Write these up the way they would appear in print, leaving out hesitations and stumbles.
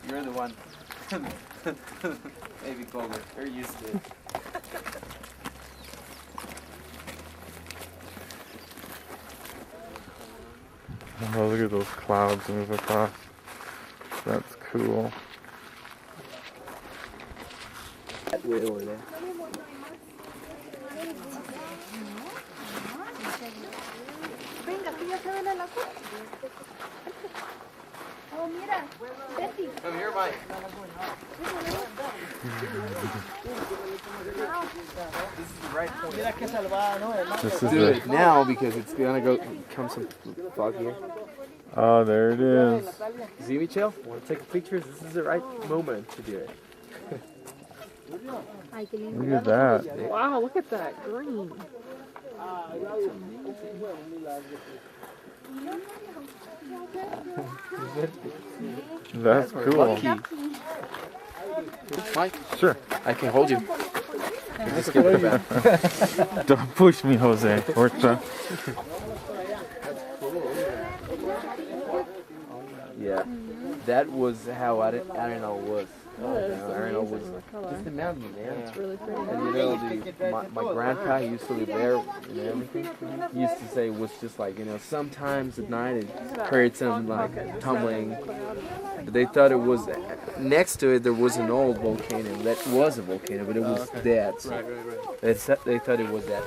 You're the one. Maybe colder. You're used to it. Oh, look at those clouds move across. That's cool. That way over there. Oh, mira, Betty. Come here, Mike. This is the right point. This is Do the, it now because it's gonna come some fog here. oh, there it is. You see me, Chill? Want to take pictures? This is the right moment to do it. Look at that. Wow, look at that green. That's cool. Mike, Sure. I can hold you. Just give it back. Don't push me, Jose. Orta. Yeah, that was how Arenal was. Arenal was just a mountain, man. It's really pretty. And you know, my grandpa used to live there and everything. He used to say it was just like, you know, sometimes at night it heard some like tumbling. But they thought it was, next to it there was an old volcano. That was a volcano, but it was dead. So they thought it was that.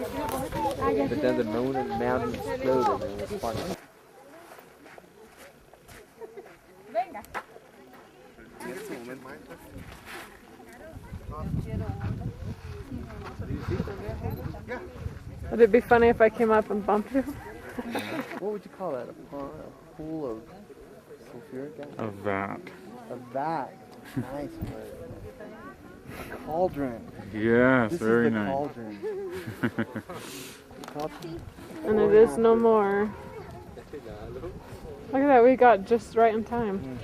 But then the mountain exploded and it was funny. Would it be funny if I came up and bumped you? What would you call that? A pool of sulfuric acid? Of that. A vat. Nice word. A cauldron. Yes, This very is the nice. cauldron. And it is no more. Look at that, we got just right in time.